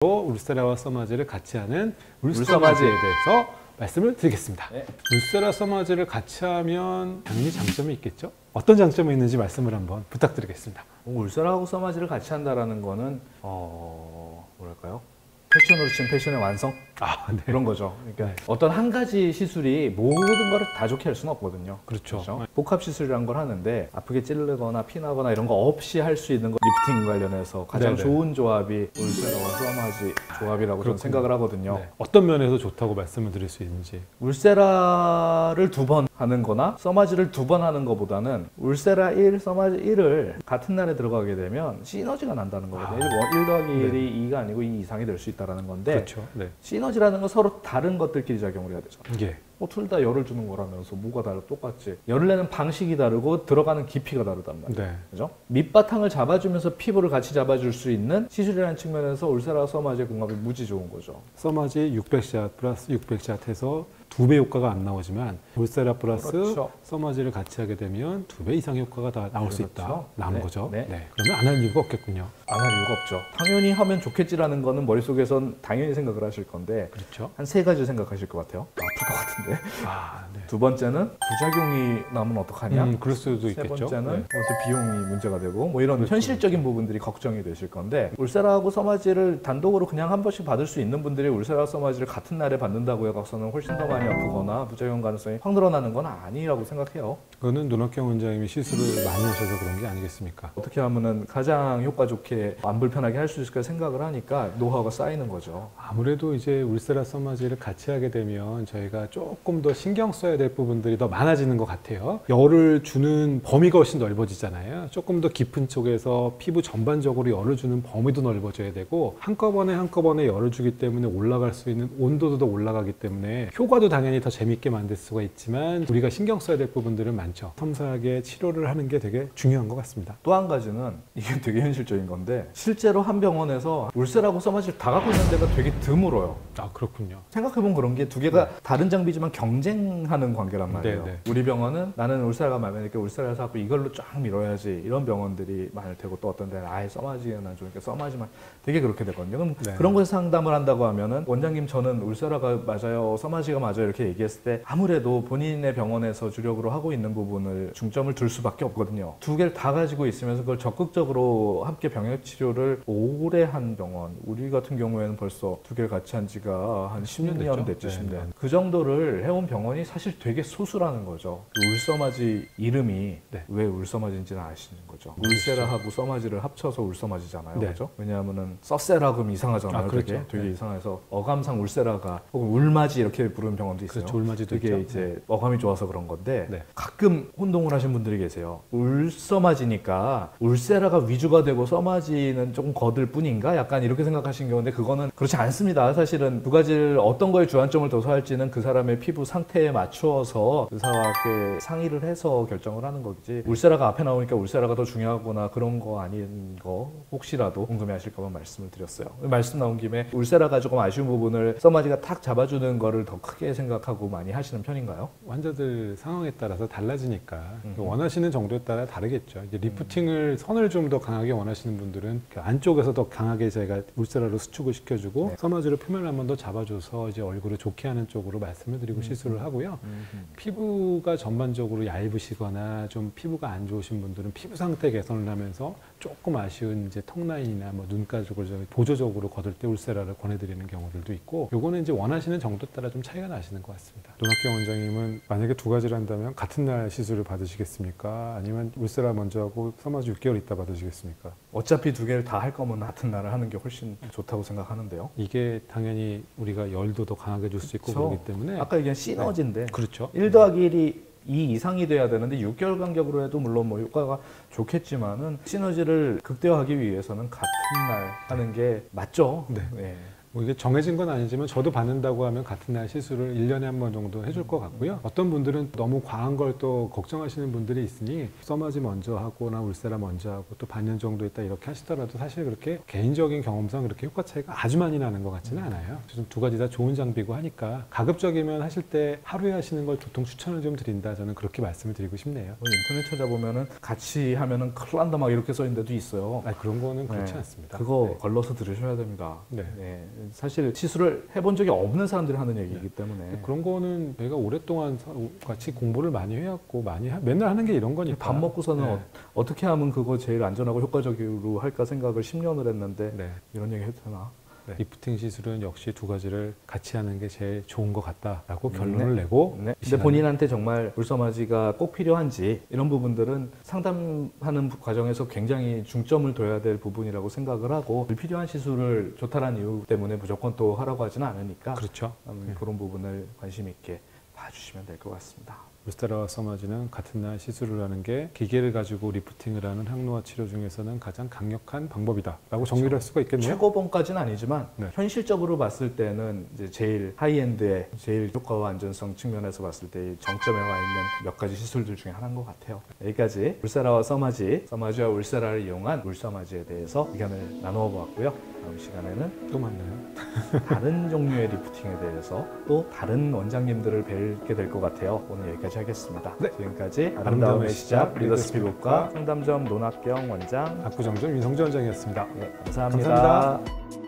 울세라와 써마지를 같이 하는 울써마지에 대해서 말씀을 드리겠습니다. 네. 울세라 써마지를 같이 하면 당연히 장점이 있겠죠? 어떤 장점이 있는지 말씀을 한번 부탁드리겠습니다. 울세라하고 써마지를 같이 한다라는 거는 뭐랄까요? 패션으로 치면 패션의 완성? 네. 그런 거죠. 그러니까 어떤 한 가지 시술이 모든 거를 다 좋게 할 수는 없거든요. 그렇죠. 복합 시술이라는 걸 하는데 아프게 찌르거나 피나거나 이런 거 없이 할 수 있는 거 리프팅 관련해서 가장 좋은 조합이 울세라와 써마지 조합이라고 저는 생각을 하거든요. 어떤 면에서 좋다고 말씀을 드릴 수 있는지. 울세라를 2번 하는 거나 써마지를 2번 하는 거보다는 울세라 1, 써마지 1을 같은 날에 들어가게 되면 시너지가 난다는 거거든요. 1 더하기 1이 2가 아니고 2 이상이 될 수 있다는 건데 그렇죠. 시너지라는 건 서로 다른 것들끼리 작용을 해야 되잖아요. 예. 둘 다 열을 주는 거라면서 뭐가 다르 똑같지. 열을 내는 방식이 다르고 들어가는 깊이가 다르단 말이에요. 그죠? 밑바탕을 잡아주면서 피부를 같이 잡아줄 수 있는 시술이라는 측면에서 울세라 써마지의 궁합이 무지 좋은 거죠. 써마지 600샷 플러스 600샷 해서 2배 효과가 안 나오지만 울세라 플러스 써마지를 같이 하게 되면 2배 이상의 효과가 다 나올 수 있다. 나온 거죠. 그러면 안 할 이유가 없겠군요. 안 할 이유가 없죠. 당연히 하면 좋겠지라는 거는 머릿속에선 당연히 생각을 하실 건데 한 3가지 생각하실 것 같아요. 아플 것 같은데. 두 번째는 부작용이 나면 어떡하냐? 그럴 수도 세 있겠죠. 번째는 비용이 문제가 되고 뭐 이런 현실적인 부분들이 걱정이 되실 건데 울세라하고 써마지를 단독으로 그냥 한 번씩 받을 수 있는 분들이 울세라 써마지를 같은 날에 받는다고 해서는 훨씬 더 많이 아프거나 부작용 가능성이 확 늘어나는 건 아니라고 생각해요. 그거는 눈학경 원장님이 시술을 많이 하셔서 그런 게 아니겠습니까? 어떻게 하면은 가장 효과 좋게 안 불편하게 할 수 있을까 생각을 하니까 노하우가 쌓이는 거죠. 아무래도 이제 울세라 써마지를 같이 하게 되면 저희가 조금 더 신경 써야 될 부분들이 더 많아지는 것 같아요. 열을 주는 범위가 훨씬 넓어지잖아요. 조금 더 깊은 쪽에서 피부 전반적으로 열을 주는 범위도 넓어져야 되고 한꺼번에 열을 주기 때문에 올라갈 수 있는 온도도 더 올라가기 때문에 효과도 당연히 더 재밌게 만들 수가 있지만 우리가 신경 써야 될 부분들은 많죠. 섬세하게 치료를 하는 게 되게 중요한 것 같습니다. 또 한 가지는 이게 되게 현실적인 건데 실제로 한 병원에서 울세라하고 써마지를 다 갖고 있는 데가 되게 드물어요. 그렇군요. 생각해보면 그런 게 2개가 다른 장비지만 경쟁하는 관계란 말이에요. 우리 병원은 나는 울세라가 마음에 드니까 울세라를 사고 이걸로 쫙 밀어야지 이런 병원들이 많을 테고 또 어떤 데는 아예 써마지는 안 좋으니까 써마지만 되게 그렇게 되거든요. 그럼 그런 거에 상담을 한다고 하면은 원장님 저는 울세라가 맞아요 써마지가 맞아요 이렇게 얘기했을 때 아무래도 본인의 병원에서 주력으로 하고 있는 부분을 중점을 둘 수밖에 없거든요. 2개를 다 가지고 있으면서 그걸 적극적으로 함께 병역 치료를 오래 한 병원 우리 같은 경우에는 벌써 2개를 같이 한 지가 한 10년 됐죠. 10년. 그 정도를 해온 병원이 사실 되게 소수라는 거죠. 울써마지 이름이 왜 울써마지인지는 아시는 거죠. 울세라하고 써마지를 합쳐서 울써마지잖아요. 그죠? 왜냐하면은 써세라고 하면 이상하잖아요. 되게 이상해서 어감상 울세라가 혹은 울마지 이렇게 부르는 병원도 있어요. 울마지도 되게 이제 어감이 좋아서 그런 건데 가끔 혼동을 하신 분들이 계세요. 울써마지니까 울세라가 위주가 되고 써마지는 조금 거들 뿐인가? 약간 이렇게 생각하신 경우인데 그거는 그렇지 않습니다. 사실은 2가지를 어떤 거에 주안점을 둬서 할지는 그 사람의 피부 상태에 맞추어서 의사와 함께 상의를 해서 결정을 하는 거지 울세라가 앞에 나오니까 울세라가 더 중요하거나 그런 거 아닌 거 혹시라도 궁금해하실까 봐 말씀을 드렸어요. 말씀 나온 김에 울세라가 조금 아쉬운 부분을 써마지가 탁 잡아주는 거를 더 크게 생각하고 많이 하시는 편인가요? 환자들 상황에 따라서 달라지니까 원하시는 정도에 따라 다르겠죠. 이제 리프팅을 선을 좀 더 강하게 원하시는 분들은 그 안쪽에서 더 강하게 저희가 울세라로 수축을 시켜주고 써마지로 표면을 한 번 더 잡아줘서 이제 얼굴을 좋게 하는 쪽으로 말씀을 드리고 시술을 하고요. 피부가 전반적으로 얇으시거나 좀 피부가 안 좋으신 분들은 피부 상태 개선을 하면서 조금 아쉬운 이제 턱 라인이나 뭐 눈가 쪽을 보조적으로 거둘 때 울세라를 권해드리는 경우들도 있고 요거는 이제 원하시는 정도 따라 좀 차이가 나시는 것 같습니다. 눈학경 원장님은 만약에 2가지를 한다면 같은 날 시술을 받으시겠습니까? 아니면 울세라 먼저 하고 써마지 6개월 있다 받으시겠습니까? 어차피 2개를 다 할 거면 같은 날을 하는 게 훨씬 좋다고 생각하는데요. 이게 당연히 우리가 열도 더 강하게 줄 수 있고 그렇기 때문에 아까 얘기한 시너지인데 1 더하기 1이 2 이상이 돼야 되는데 6개월 간격으로 해도 물론 뭐 효과가 좋겠지만은 시너지를 극대화하기 위해서는 같은 날 하는 게 맞죠. 뭐 이게 정해진 건 아니지만 저도 받는다고 하면 같은 날 시술을 1년에 한 번 정도 해줄 것 같고요. 어떤 분들은 너무 과한 걸 또 걱정하시는 분들이 있으니 써마지 먼저 하거나 울세라 먼저 하고 또 반년 정도 있다 이렇게 하시더라도 사실 그렇게 개인적인 경험상 그렇게 효과 차이가 아주 많이 나는 것 같지는 않아요. 좀 두 가지 다 좋은 장비고 하니까 가급적이면 하실 때 하루에 하시는 걸 보통 추천을 좀 드린다. 저는 그렇게 말씀을 드리고 싶네요. 인터넷 찾아보면은 같이 하면은 큰일 난다 막 이렇게 써 있는 데도 있어요. 그런 거는 그렇지 않습니다. 그거 걸러서 들으셔야 됩니다. 네. 사실 시술을 해본 적이 없는 사람들이 하는 얘기이기 때문에 그런 거는 내가 오랫동안 같이 공부를 많이 해왔고 맨날 하는 게 이런 거니까. 밥 먹고서는 어떻게 하면 그거 제일 안전하고 효과적으로 할까 생각을 10년을 했는데 이런 얘기 해도 되나? 리프팅 시술은 역시 두 가지를 같이 하는 게 제일 좋은 것 같다라고 결론을 내고 근데 본인한테 정말 울서마지가 꼭 필요한지 이런 부분들은 상담하는 과정에서 굉장히 중점을 둬야 될 부분이라고 생각을 하고 불필요한 시술을 좋다라는 이유 때문에 무조건 또 하라고 하지는 않으니까 그렇죠. 그런 부분을 관심 있게 봐주시면 될 것 같습니다. 울세라와 써마지는 같은 날 시술을 하는 게 기계를 가지고 리프팅을 하는 항노화 치료 중에서는 가장 강력한 방법이다라고 정리를 할 수가 있겠네요. 최고봉까지는 아니지만 현실적으로 봤을 때는 이제 제일 하이엔드의 제일 효과와 안전성 측면에서 봤을 때 정점에 와 있는 몇 가지 시술들 중에 하나인 것 같아요. 여기까지 울세라와 써마지, 써마지와 울세라를 이용한 울서마지에 대해서 의견을 나누어 보았고요. 다음 시간에는 또 만나요. 다른 종류의 리프팅에 대해서 또 다른 원장님들을 뵙게 될 것 같아요. 오늘 여기까지 하겠습니다. 지금까지 아름다움의 시작 리더스 피부과 상담점 노낙경 원장, 압구정점 윤성재 원장이었습니다. 감사합니다.